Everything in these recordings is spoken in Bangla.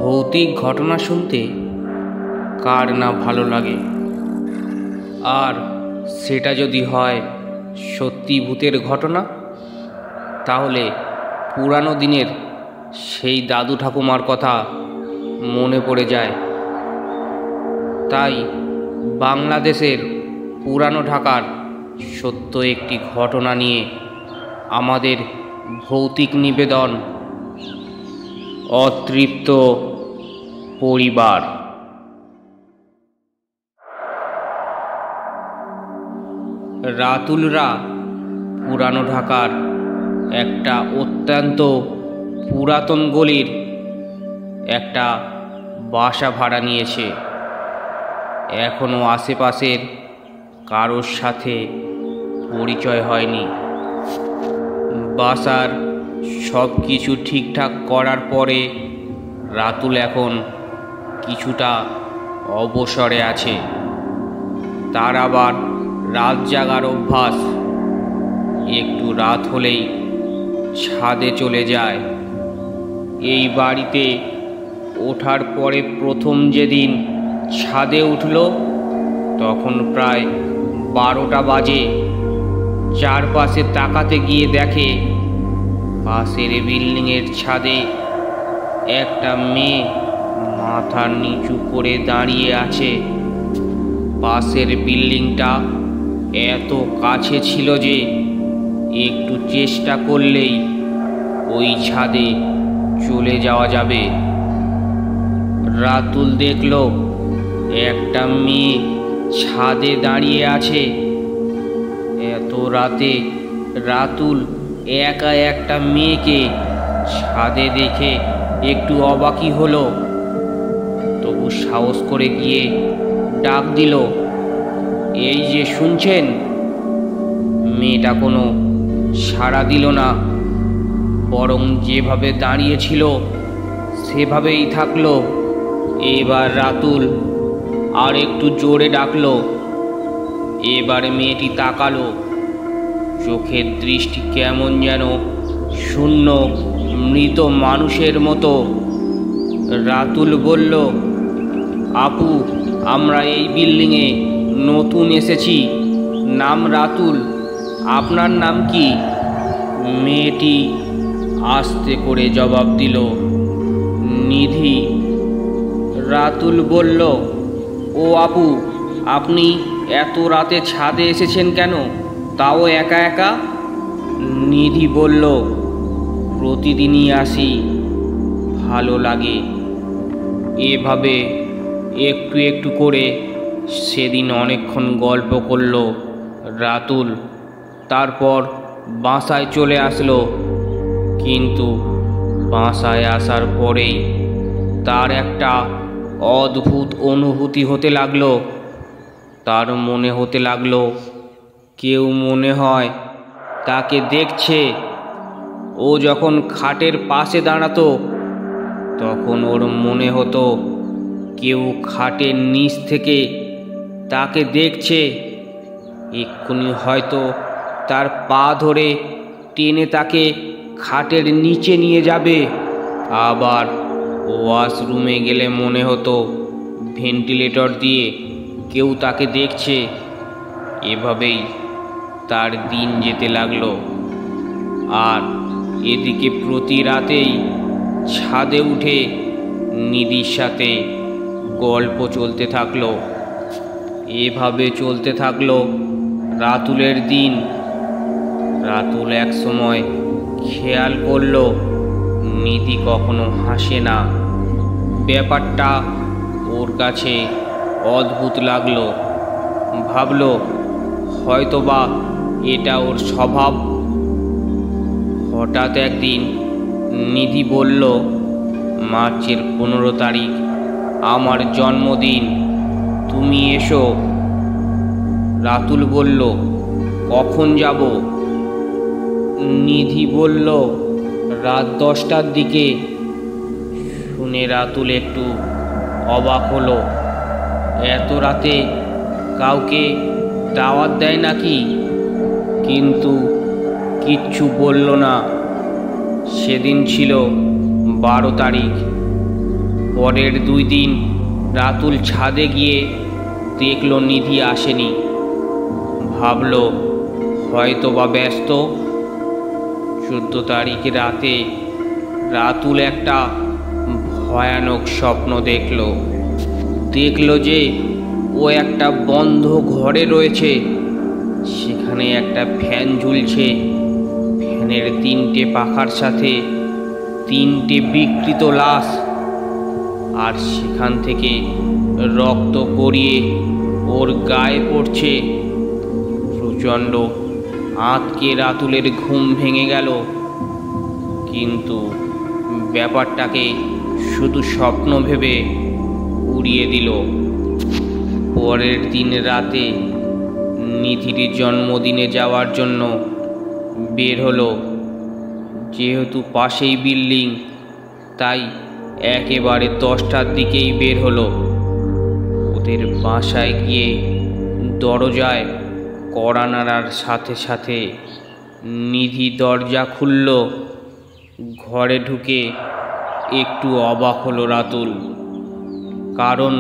ভৌতিক ঘটনা শুনতে কার না ভালো লাগে, আর সেটা যদি হয় সত্যি ভূতের ঘটনা, তাহলে পুরানো দিনের সেই দাদু ঠাকুমার কথা মনে পড়ে যায়। তাই বাংলাদেশের পুরানো ঢাকার সত্য একটি ঘটনা নিয়ে আমাদের ভৌতিক নিবেদন, অতৃপ্ত পরিবার। রাতুলরা পুরানো ঢাকার একটা অত্যন্ত পুরাতন গলির একটা বাসা ভাড়া নিয়েছে। এখনও আশেপাশের কারোর সাথে পরিচয় হয়নি। বাসার সব কিছু ঠিকঠাক করার পরে রাতুল এখন কিছুটা অবসরে আছে। তার আবার রাত জাগার অভ্যাস। একটু রাত হলেই ছাদে চলে যায়। এই বাড়িতে ওঠার পরে প্রথম যেদিন ছাদে উঠল তখন প্রায় 12টা বাজে। চারপাশে তাকাতে গিয়ে দেখে পাশের বিল্ডিংয়ের ছাদে একটা মেয়ে মাথা নিচু করে দাঁড়িয়ে আছে। পাশের বিল্ডিংটা এত কাছে ছিল যে একটু চেষ্টা করলেই ওই ছাদে চলে যাওয়া যাবে। রাতুল দেখল একটা মেয়ে ছাদে দাঁড়িয়ে আছে। এত রাতে রাতুল একা একটা মেয়েকে ছাদে দেখে একটু অবাকই হলো। তবু সাহস করে গিয়ে ডাক দিল, এই যে শুনছেন। মেয়েটা কোনো সাড়া দিল না, বরং যেভাবে দাঁড়িয়েছিল সেভাবেই থাকলো। এবার রাতুল আর একটু জোরে ডাকলো। এবারে মেয়েটি তাকালো। চোখের দৃষ্টি কেমন যেন শূন্য, মৃত মানুষের মতো। রাতুল বলল, আপু, আমরা এই বিল্ডিংয়ে নতুন এসেছি। নাম রাতুল, আপনার নাম কি? মেয়েটি আস্তে করে জবাব দিল, নিধি। রাতুল বলল, ও আপু, আপনি এত রাতে ছাদে এসেছেন কেন, তাও একা একা? নিধি বলল, প্রতিদিনই আসি, ভালো লাগে। এভাবে একটু একটু করে সেদিন অনেকক্ষণ গল্প করল রাতুল। তারপর বাসায় চলে আসলো। কিন্তু বাসায় আসার পরেই তার একটা অদ্ভুত অনুভূতি হতে লাগলো। তার মনে হতে লাগলো কেউ মনে হয় তাকে দেখছে। ও যখন খাটের পাশে দাঁড়াতো তখন ওর মনে হতো কেউ খাটের নিচ থেকে তাকে দেখছে। এক্ষুনি হয়তো তার পা ধরে টেনে তাকে খাটের নিচে নিয়ে যাবে। আবার ওয়াশরুমে গেলে মনে হতো ভেন্টিলেটর দিয়ে কেউ তাকে দেখছে। এভাবেই তার দিন যেতে লাগলো। আর এদিকে প্রতি রাতেই ছাদে উঠে নিধির সাথে গল্প চলতে থাকলো। এভাবে চলতে থাকলো রাতুলের দিন। রাতুল এক সময় খেয়াল করলো নিধি কখনো হাসে না। ব্যাপারটা ওর কাছে অদ্ভুত লাগলো। ভাবলো হয়তোবা এটা ওর স্বভাব। হঠাৎ একদিন নিধি বলল, মার্চের 15 তারিখ আমার জন্মদিন, তুমি এসো। রাতুল বলল, কখন যাব? নিধি বলল, রাত 10টার দিকে। শুনে রাতুল একটু অবাক হলো। এত রাতে কাউকে দাওয়াত দেয় নাকি? কিন্তু কিচ্ছু বলল না। সেদিন ছিল 12 তারিখ। পরের 2 দিন রাতুল ছাদে গিয়ে দেখলো নিধি আসেনি। ভাবলো হয়তো বা ব্যস্ত। 14 তারিখ রাতে রাতুল একটা ভয়ানক স্বপ্ন দেখলো যে ও একটা বন্ধ ঘরে রয়েছে। সেখানে একটা ফ্যান ঝুলছে। ফ্যানের 3টে পাখার সাথে 3টে বিকৃত লাশ, আর সেখান থেকে রক্ত গড়িয়ে ওর গায়ে পড়ছে। প্রচণ্ড আঁতকে রাতুলের ঘুম ভেঙে গেল, কিন্তু ব্যাপারটাকে শুধু স্বপ্ন ভেবে উড়িয়ে দিল। পরের দিন রাতে নিধির জন্মদিনে যাওয়ার জন্য বের হলো। যেহেতু পাশেই বিল্ডিং, তাই একেবারে 10টার দিকেই বের হলো। ওদের বাসায় গিয়ে দরজায় কড়া নাড়ার সাথে সাথে নিধি দরজা খুলল। ঘরে ঢুকে একটু অবাক হলো রাতুল, কারণ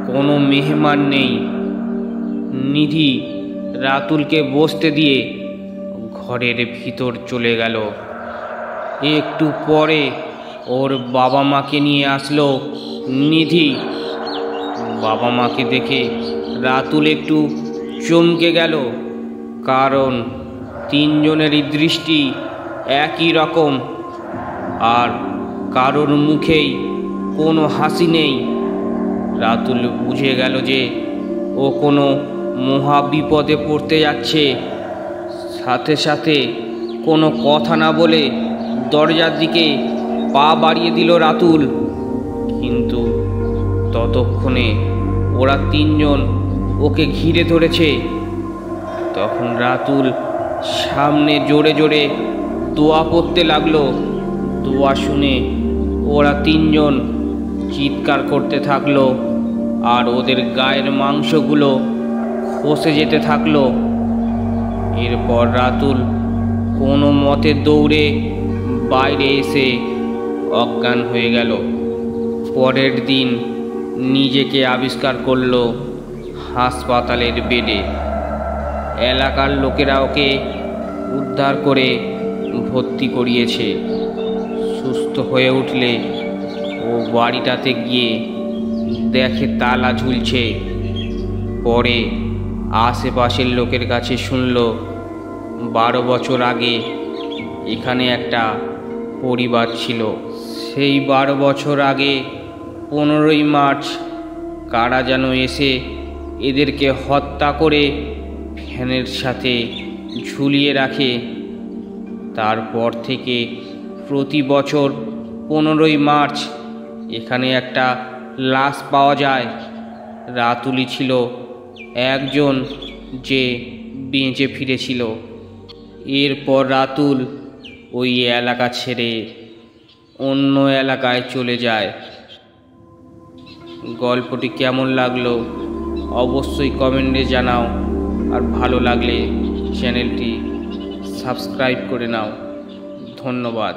কোনো মেহমান নেই। নিধি রাতুলকে বসতে দিয়ে ঘরের ভিতর চলে গেল। একটু পরে ওর বাবা মাকে নিয়ে আসলো নিধি। বাবা মাকে দেখে রাতুল একটু চমকে গেল, কারণ 3 জনেরই দৃষ্টি একই রকম, আর কারোর মুখেই কোনো হাসি নেই। রাতুল বুঝে গেল যে ও কোনো মহা বিপদে পড়তে যাচ্ছে। সাথে সাথে কোনো কথা না বলে দরজার দিকে পা বাড়িয়ে দিল রাতুল। কিন্তু ততক্ষণে ওরা 3 জন ওকে ঘিরে ধরেছে। তখন রাতুল সামনে জোরে জোরে দোয়া পড়তে লাগলো। দোয়া শুনে ওরা 3 জন চিৎকার করতে থাকলো, আর ওদের গায়ের মাংসগুলো খসে যেতে থাকলো। এরপর রাতুল কোনো মতে দৌড়ে বাইরে এসে অজ্ঞান হয়ে গেল। পরের দিন নিজেকে আবিষ্কার করলো হাসপাতালের বেডে। এলাকার লোকেরা ওকে উদ্ধার করে ভর্তি করিয়েছে। সুস্থ হয়ে উঠলে ও বাড়িটাতে গিয়ে দেখে তালা ঝুলছে। পরে আশেপাশের লোকের কাছে শুনল 12 বছর আগে এখানে একটা পরিবার ছিল। সেই 12 বছর আগে 15ই মার্চ কারা যেন এসে এদেরকে হত্যা করে ফ্যানের সাথে ঝুলিয়ে রাখে। তারপর থেকে প্রতি বছর 15ই মার্চ এখানে একটা লাশ পাওয়া যায়। রাতুলই ছিল একজন যে বেঁচে ফিরেছিল। এরপর রাতুল ওই এলাকা ছেড়ে অন্য এলাকায় চলে যায়। গল্পটি কেমন লাগলো অবশ্যই কমেন্টে জানাও, আর ভালো লাগলে চ্যানেলটি সাবস্ক্রাইব করে নাও। ধন্যবাদ।